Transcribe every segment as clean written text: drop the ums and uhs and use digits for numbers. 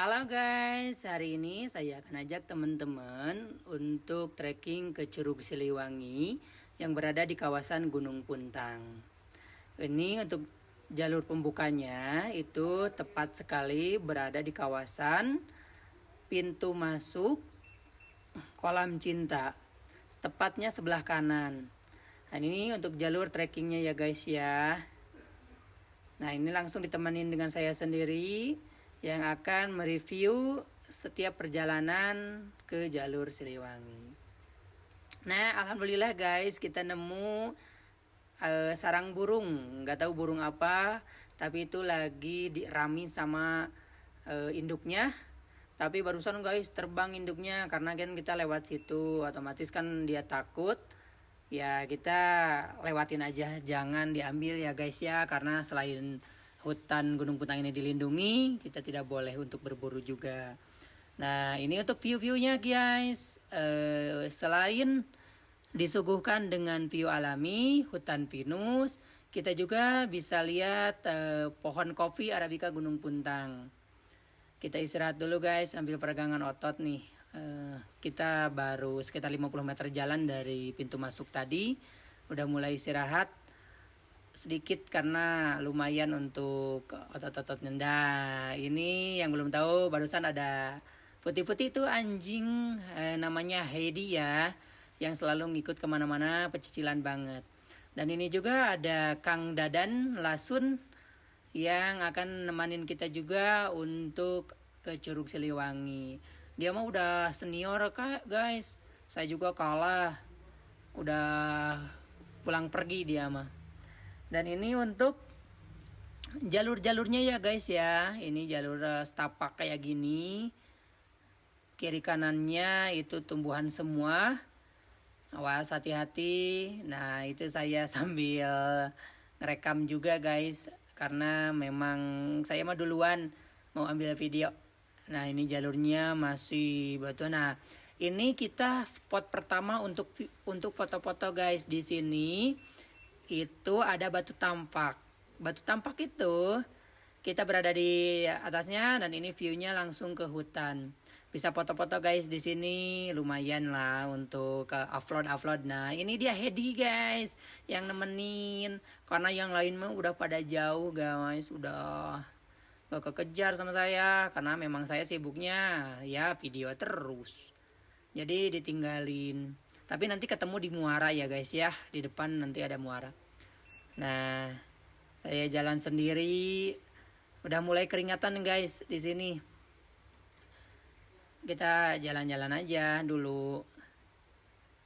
Halo guys, hari ini saya akan ajak teman-teman untuk trekking ke Curug Siliwangi yang berada di kawasan Gunung Puntang. Ini untuk jalur pembukanya itu tepat sekali berada di kawasan pintu masuk Kolam Cinta, tepatnya sebelah kanan. Nah, ini untuk jalur trekkingnya ya guys ya. Nah, ini langsung ditemenin dengan saya sendiri yang akan mereview setiap perjalanan ke jalur Siliwangi. Nah, alhamdulillah guys, kita nemu sarang burung. Nggak tahu burung apa, tapi itu lagi dirami sama induknya. Tapi barusan guys terbang induknya karena kan kita lewat situ, otomatis kan dia takut. Ya kita lewatin aja, jangan diambil ya guys ya, karena selain hutan Gunung Puntang ini dilindungi, kita tidak boleh untuk berburu juga. Nah, ini untuk view-viewnya guys. Selain disuguhkan dengan view alami hutan pinus, kita juga bisa lihat pohon kopi Arabica Gunung Puntang. Kita istirahat dulu guys, ambil peregangan otot nih. Kita baru sekitar 50 meter jalan dari pintu masuk tadi. Udah mulai istirahat sedikit karena lumayan untuk otot-ototnya. Nah, ini yang belum tahu, barusan ada putih-putih itu anjing namanya Heidi ya, yang selalu ngikut kemana-mana, pecicilan banget. Dan ini juga ada Kang Dadan Lasun yang akan nemanin kita juga untuk ke Curug Siliwangi. Dia mah udah senior kak guys, saya juga kalah, udah pulang pergi dia mah. Dan ini untuk jalur-jalurnya ya guys ya. Ini jalur setapak kayak gini. Kiri kanannya itu tumbuhan semua. Awas hati-hati. Nah, itu saya sambil ngerekam juga guys, karena memang saya mah duluan mau ambil video. Nah, ini jalurnya masih batu. Nah, ini kita spot pertama untuk foto-foto guys. Di sini itu ada batu tampak. Batu tampak itu kita berada di atasnya dan ini view-nya langsung ke hutan. Bisa foto-foto guys di sini, lumayan lah untuk upload. Nah, ini dia Hedi guys yang nemenin, karena yang lain mah udah pada jauh guys, udah gak kekejar sama saya karena memang saya sibuknya ya video terus. Jadi ditinggalin. Tapi nanti ketemu di muara ya guys ya. Di depan nanti ada muara. Nah, saya jalan sendiri. Udah mulai keringatan guys di sini. Kita jalan-jalan aja dulu.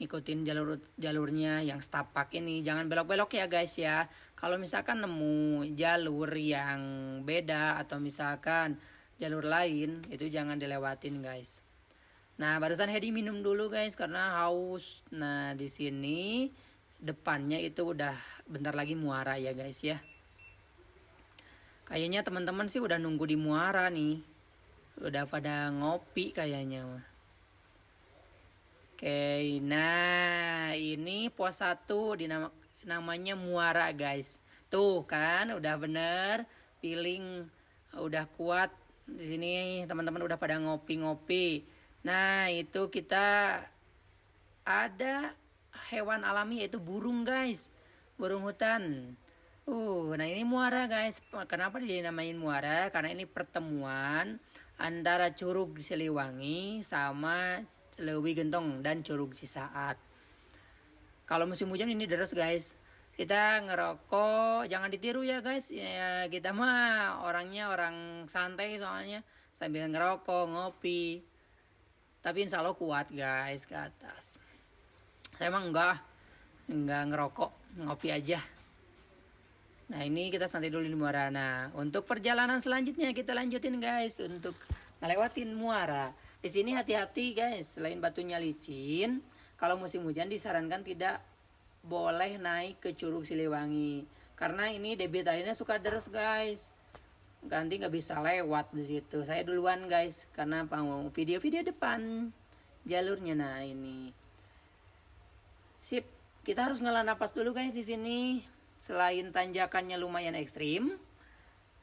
Ikutin jalurnya yang setapak ini. Jangan belok-belok ya guys ya. Kalau misalkan nemu jalur yang beda atau misalkan jalur lain, itu jangan dilewatin guys. Nah, barusan Hedi minum dulu guys karena haus. Nah, di sini depannya itu udah bentar lagi muara ya guys ya. Kayaknya teman-teman sih udah nunggu di muara nih. Udah pada ngopi kayaknya mah. Oke, nah ini pos 1 namanya muara guys. Tuh kan udah bener, feeling udah kuat. Di sini teman-teman udah pada ngopi-ngopi. Nah, itu kita ada hewan alami yaitu burung guys. Burung hutan. Nah ini muara guys. Kenapa dia namain muara? Karena ini pertemuan antara Curug Siliwangi sama Leuwi Gentong dan Curug Cisaat. Kalau musim hujan ini deras guys. Kita ngerokok, jangan ditiru ya guys. Ya, kita mah orangnya orang santai soalnya, sambil ngerokok, ngopi. Tapi insya Allah kuat guys ke atas. Saya emang enggak ngerokok, ngopi aja. Nah, ini kita santai dulu di muara. Nah, untuk perjalanan selanjutnya kita lanjutin guys untuk ngelewatin muara. Di sini hati-hati guys, selain batunya licin, kalau musim hujan disarankan tidak boleh naik ke Curug Siliwangi karena ini debit airnya suka deras guys. Nanti nggak bisa lewat di situ. Saya duluan guys karena mau video-video depan jalurnya. Nah, ini sip, kita harus ngela napas dulu guys di sini. Selain tanjakannya lumayan ekstrim,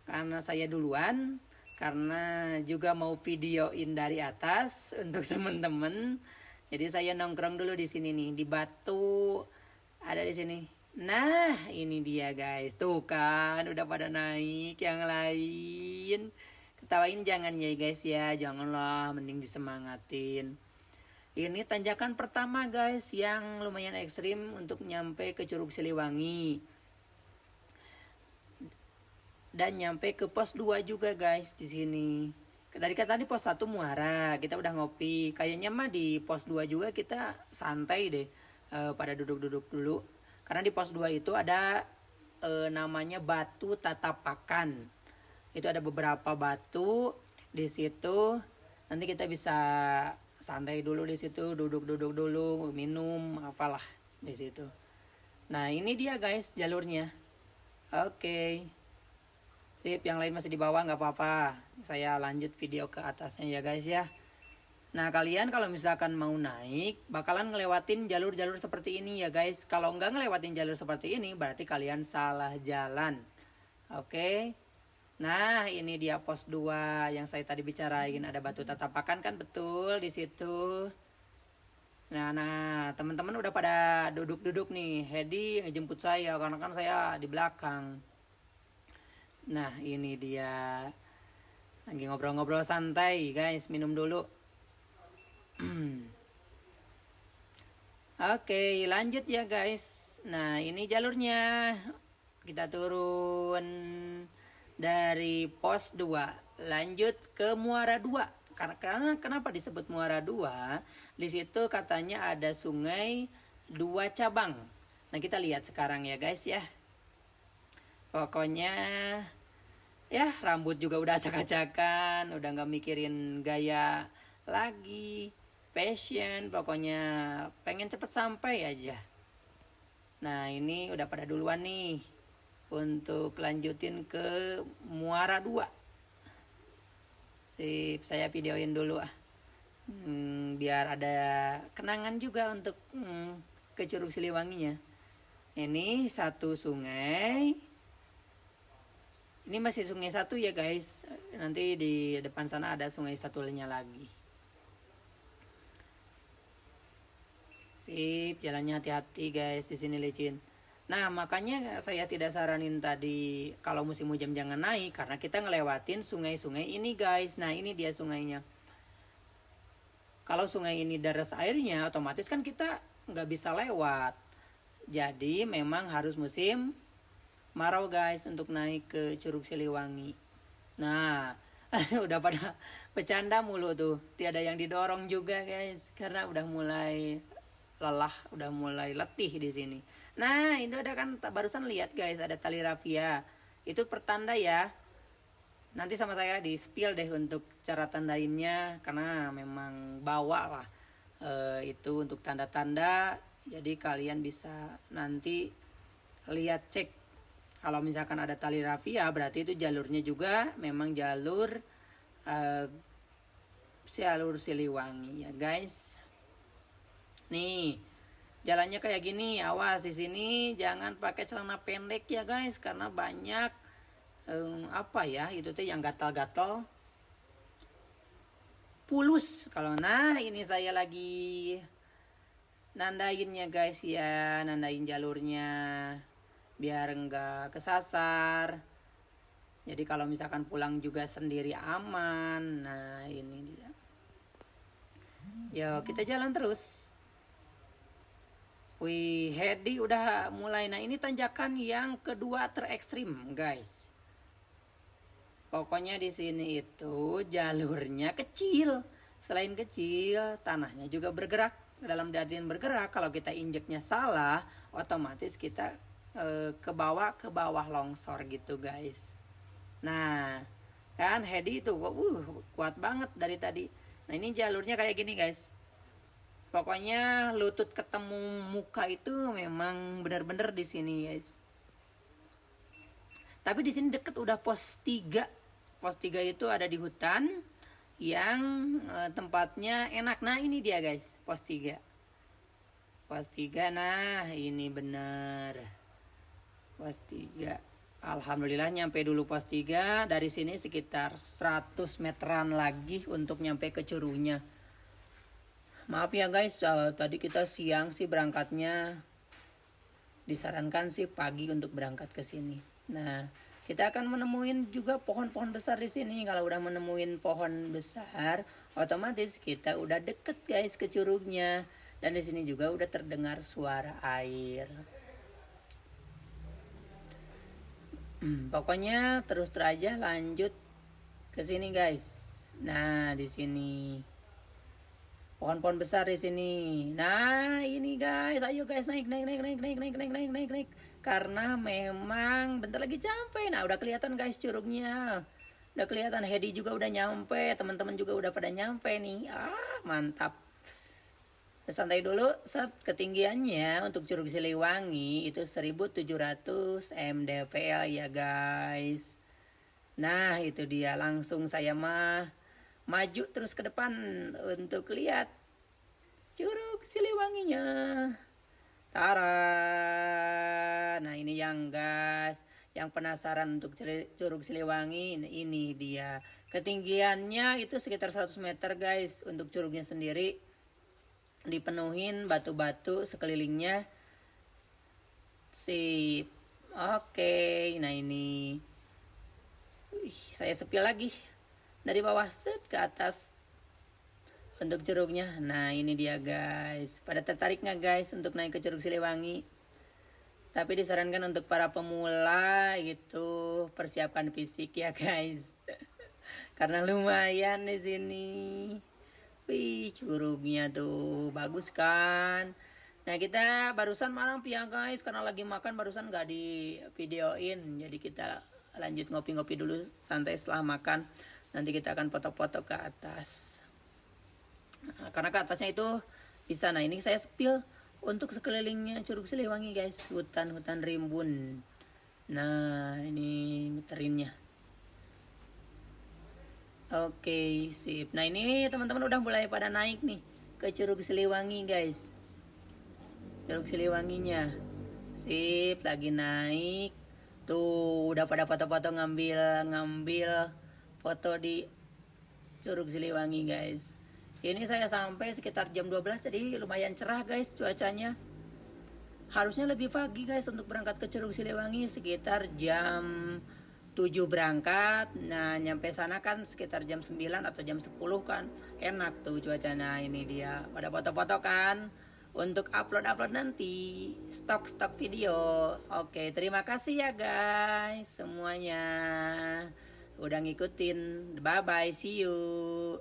karena saya duluan, karena juga mau videoin dari atas untuk temen-temen. Jadi saya nongkrong dulu di sini nih, di batu ada di sini. Nah, ini dia guys. Tuh kan udah pada naik yang lain. Ketawain jangan ya guys ya, janganlah, mending disemangatin. Ini tanjakan pertama guys yang lumayan ekstrim untuk nyampe ke Curug Siliwangi. Dan nyampe ke pos 2 juga guys di sini. Tadi pos 1 Muara, kita udah ngopi. Kayaknya mah di pos 2 juga kita santai deh. Pada duduk-duduk dulu. Karena di pos 2 itu ada namanya Batu Tatapakan. Itu ada beberapa batu di situ. Nanti kita bisa santai dulu di situ, duduk-duduk dulu, minum, apalah di situ. Nah, ini dia guys jalurnya. Oke. Sip, yang lain masih di bawah nggak apa-apa. Saya lanjut video ke atasnya ya guys ya. Nah, kalian kalau misalkan mau naik, bakalan ngelewatin jalur-jalur seperti ini ya guys. Kalau nggak ngelewatin jalur seperti ini, berarti kalian salah jalan. Oke. Nah, ini dia pos 2 yang saya tadi bicarain. Ada batu tatapakan kan, betul di situ. Nah, teman-teman udah pada duduk-duduk nih. Hedi ngejemput saya karena kan saya di belakang. Nah, ini dia. Lagi ngobrol-ngobrol santai, guys. Minum dulu. Oke, lanjut ya, guys. Nah, ini jalurnya. Kita turun dari pos 2 lanjut ke Muara 2. Karena kenapa disebut Muara 2? Di situ katanya ada sungai 2 cabang. Nah, kita lihat sekarang ya guys ya. Pokoknya ya rambut juga udah acak-acakan, udah nggak mikirin gaya lagi, fashion, pokoknya pengen cepet sampai aja. Nah, ini udah pada duluan nih untuk lanjutin ke Muara 2. Sip, saya videoin dulu biar ada kenangan juga untuk ke Curug Siliwanginya. Ini satu sungai. Ini masih sungai satu ya guys. Nanti di depan sana ada sungai satunya lagi. Sip, jalannya hati-hati guys, di sini licin. Nah, makanya saya tidak saranin tadi kalau musim hujan jangan naik, karena kita ngelewatin sungai-sungai ini guys. Nah, ini dia sungainya. Kalau sungai ini deras airnya, otomatis kan kita nggak bisa lewat. Jadi memang harus musim marau guys untuk naik ke Curug Siliwangi. Nah, udah pada bercanda mulu tuh. Tiada yang didorong juga guys, karena udah mulai lelah, udah mulai letih di sini. Nah, itu ada kan barusan lihat guys, ada tali rafia. Itu pertanda ya. Nanti sama saya di spill deh untuk cara tandainnya, karena memang bawa lah itu untuk tanda-tanda. Jadi kalian bisa nanti lihat, cek. Kalau misalkan ada tali rafia, berarti itu jalurnya juga memang jalur Siliwangi ya guys. Nih, jalannya kayak gini. Awas di sini jangan pakai celana pendek ya guys, karena banyak apa ya itu tuh yang gatal-gatal, pulus kalau. Nah, ini saya lagi nandainnya guys ya, nandain jalurnya biar enggak kesasar. Jadi kalau misalkan pulang juga sendiri aman. Nah, ini dia. Yo, kita jalan terus. Wih, Hedi udah mulai. Nah, ini tanjakan yang kedua terekstrim, guys. Pokoknya di sini itu jalurnya kecil. Selain kecil, tanahnya juga bergerak. Dalam artian bergerak, kalau kita injeknya salah, otomatis kita ke bawah longsor gitu, guys. Nah, kan Hedi itu kuat banget dari tadi. Nah, ini jalurnya kayak gini, guys. Pokoknya lutut ketemu muka itu memang benar-benar di sini, guys. Tapi di sini deket udah pos 3. Pos 3 itu ada di hutan yang tempatnya enak. Nah, ini dia, guys, pos 3. Pos 3, nah ini bener. Pos 3. Alhamdulillah nyampe dulu pos 3. Dari sini sekitar 100 meteran lagi untuk nyampe ke Curugnya. Maaf ya guys, tadi kita siang sih berangkatnya. Disarankan sih pagi untuk berangkat ke sini. Nah, kita akan menemuin juga pohon-pohon besar di sini. Kalau udah menemuin pohon besar, otomatis kita udah deket guys ke Curugnya. Dan di sini juga udah terdengar suara air. Pokoknya terus aja lanjut ke sini guys. Nah, di sini pohon-pohon besar di sini. Nah, ini guys, ayo guys naik. Karena memang bentar lagi sampai. Nah, udah kelihatan guys Curugnya. Udah kelihatan, Hedi juga udah nyampe, teman-teman juga udah pada nyampe nih. Mantap. Santai dulu, ketinggiannya untuk Curug Siliwangi itu 1700 mdpl ya guys. Nah, itu dia, langsung saya maju terus ke depan untuk lihat Curug Siliwanginya. Tara. Nah, ini yang gas, yang penasaran untuk Curug Siliwangi, ini dia. Ketinggiannya itu sekitar 100 meter guys untuk curugnya sendiri. Dipenuhin batu-batu sekelilingnya. Sip. Oke, nah ini. Saya sepi lagi. Dari bawah set ke atas untuk curugnya. Nah, ini dia guys. Pada tertarik nggak guys untuk naik ke Curug Siliwangi? Tapi disarankan untuk para pemula gitu, persiapkan fisik ya guys. Karena lumayan di sini. Wih, curugnya tuh bagus kan. Nah, kita barusan malam ya guys, karena lagi makan barusan gak di videoin. Jadi kita lanjut ngopi-ngopi dulu santai setelah makan. Nanti kita akan foto-foto ke atas. Nah, karena ke atasnya itu bisa. Nah, ini saya spill untuk sekelilingnya Curug Siliwangi guys, hutan-hutan rimbun. Nah, ini muterinnya. Oke, sip. Nah, ini teman-teman udah mulai pada naik nih ke Curug Siliwangi guys. Curug Siliwanginya. Sip, lagi naik. Tuh, udah pada foto-foto ngambil foto di Curug Siliwangi guys. Ini saya sampai sekitar jam 12, jadi lumayan cerah guys cuacanya. Harusnya lebih pagi guys untuk berangkat ke Curug Siliwangi, sekitar jam 7 berangkat. Nah, nyampe sana kan sekitar jam 9 atau jam 10 kan. Enak tuh cuacanya. Ini dia. Pada foto-foto kan. Untuk upload nanti. Stok video. Oke, terima kasih ya guys semuanya. Udah ngikutin. Bye-bye. See you.